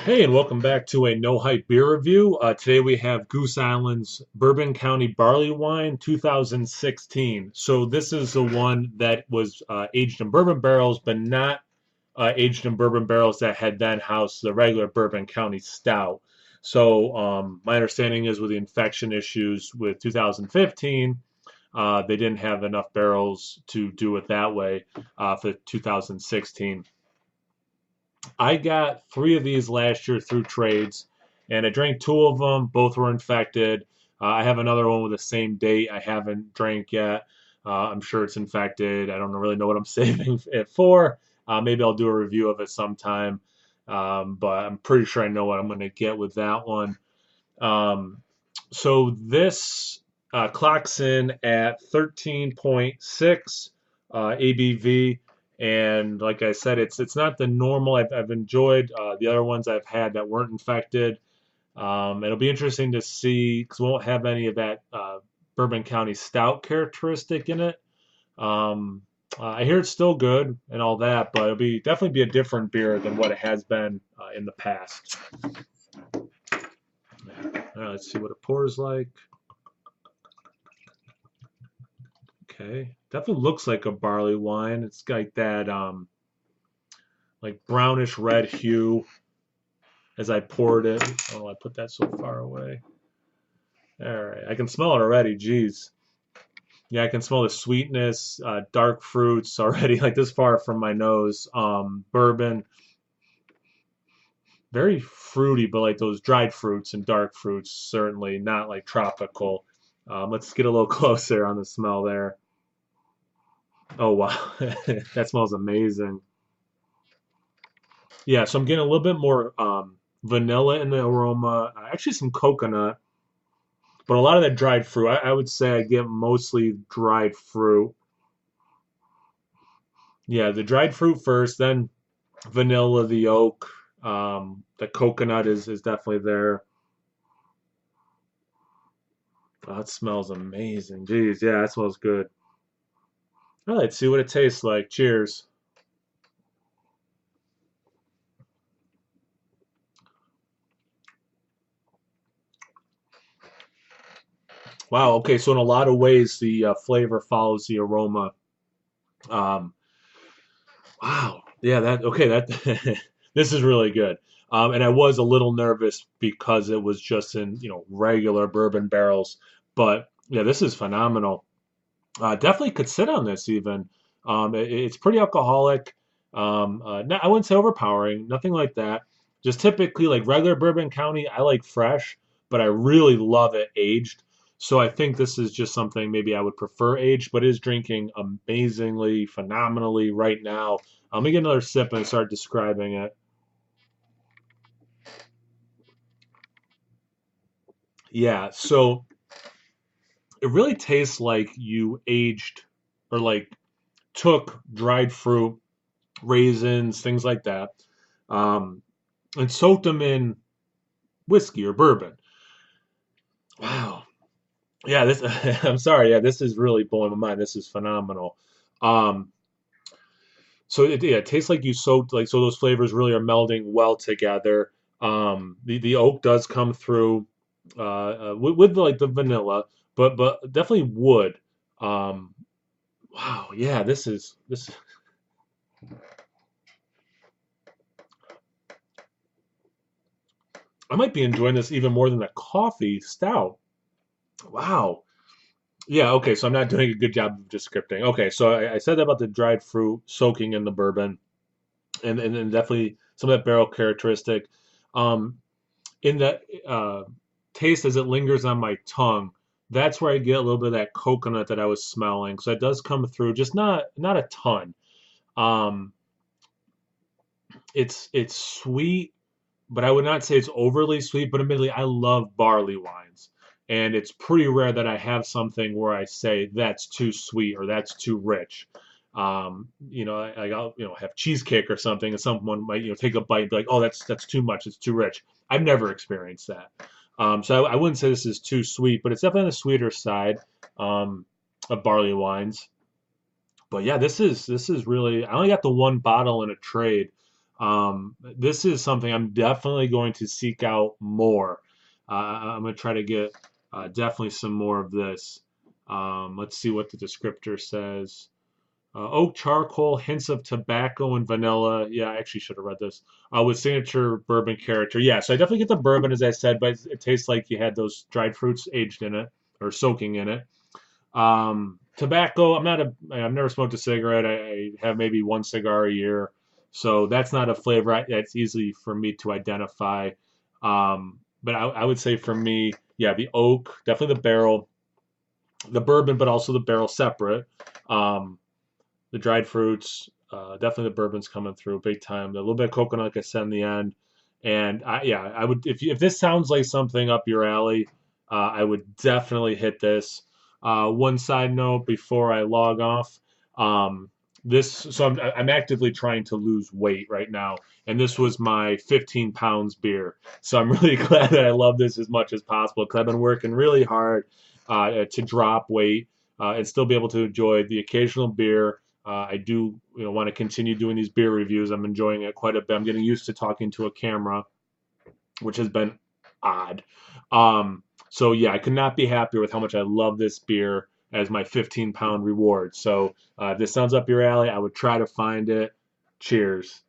Hey, and welcome back to a No Hype beer review. Today we have Goose Island's Bourbon County Barleywine 2016. So this is the one that was aged in bourbon barrels, but not aged in bourbon barrels that had then housed the regular Bourbon County Stout. So my understanding is with the infection issues with 2015, they didn't have enough barrels to do it that way for 2016. I got three of these last year through trades, and I drank two of them. Both were infected. I have another one with the same date I haven't drank yet. I'm sure it's infected. I don't really know what I'm saving it for. Maybe I'll do a review of it sometime, but I'm pretty sure I know what I'm going to get with that one. Um, so this clocks in at 13.6 ABV. And like I said, it's not the normal I've enjoyed the other ones I've had that weren't infected. It'll be interesting to see because we won't have any of that Bourbon County Stout characteristic in it. I hear it's still good and all that, but it'll be definitely be a different beer than what it has been in the past. All right, let's see what it pours like. Okay, definitely looks like a barley wine. It's got that like brownish red hue as I poured it. Oh, I put that so far away. All right, I can smell it already. Jeez. Yeah, I can smell the sweetness, dark fruits already, like this far from my nose. Bourbon, very fruity, but like those dried fruits and dark fruits, certainly not like tropical. Let's get a little closer on the smell there. Oh wow, that smells amazing. Yeah, so I'm getting a little bit more vanilla in the aroma, actually some coconut, but a lot of that dried fruit. I would say I get mostly dried fruit. Yeah, the dried fruit first, then vanilla, the oak, the coconut is definitely there. Oh, it smells amazing. Jeez, yeah, that smells good. All right, let's see what it tastes like. Cheers. Wow. Okay, so in a lot of ways, the flavor follows the aroma. Um, Wow. Yeah, that okay, that this is really good. And I was a little nervous because it was just in, regular bourbon barrels. But yeah, this is phenomenal. Definitely could sit on this even. It's pretty alcoholic. I wouldn't say overpowering, nothing like that. Just typically like regular Bourbon County, I like fresh, but I really love it aged. So I think this is just something maybe I would prefer aged, but it is drinking amazingly, phenomenally right now. Let me get another sip and start describing it. Yeah, so it really tastes like you aged or like took dried fruit, raisins, things like that, um, and soaked them in whiskey or bourbon. Wow. Yeah, this I'm sorry. Yeah, this is really blowing my mind. This is phenomenal. Um, yeah, it tastes like you soaked like so those flavors really are melding well together. The oak does come through with like the vanilla, but definitely wood. Um, wow, yeah, this. I might be enjoying this even more than a coffee stout. Wow. Yeah, okay, so I'm not doing a good job of descripting. Okay, so I said that about the dried fruit soaking in the bourbon, and definitely some of that barrel characteristic. Um, in the taste as it lingers on my tongue, that's where I get a little bit of that coconut that I was smelling. So it does come through, just not a ton. Um, it's sweet, but I would not say it's overly sweet. But admittedly, I love barley wines, and it's pretty rare that I have something where I say that's too sweet or that's too rich. I'll have cheesecake or something, and someone might take a bite and be like, "Oh, that's too much. It's too rich." I've never experienced that, so I wouldn't say this is too sweet, but it's definitely on the sweeter side um, of barley wines. But yeah, this is really. I only got the one bottle in a trade. This is something I'm definitely going to seek out more. I'm going to try to get definitely some more of this. Let's see what the descriptor says. Oak charcoal, hints of tobacco and vanilla. Yeah, I actually should have read this. With signature bourbon character. Yeah, so I definitely get the bourbon, as I said, but it tastes like you had those dried fruits aged in it or soaking in it. Tobacco. I've never smoked a cigarette. I have maybe one cigar a year, so that's not a flavor that's easy for me to identify. But I would say for me, yeah, the oak, definitely the barrel, the bourbon, but also the barrel separate. Um, the dried fruits, definitely the bourbon's coming through big time. A little bit of coconut, like I said in the end, and I would if this sounds like something up your alley, I would definitely hit this. One side note before I log off, um, this so I'm actively trying to lose weight right now, and this was my 15 pounds beer. So I'm really glad that I love this as much as possible because I've been working really hard to drop weight and still be able to enjoy the occasional beer. I do, want to continue doing these beer reviews. I'm enjoying it quite a bit. I'm getting used to talking to a camera, which has been odd. So yeah, I could not be happier with how much I love this beer as my 15-pound reward. So if this sounds up your alley, I would try to find it. Cheers.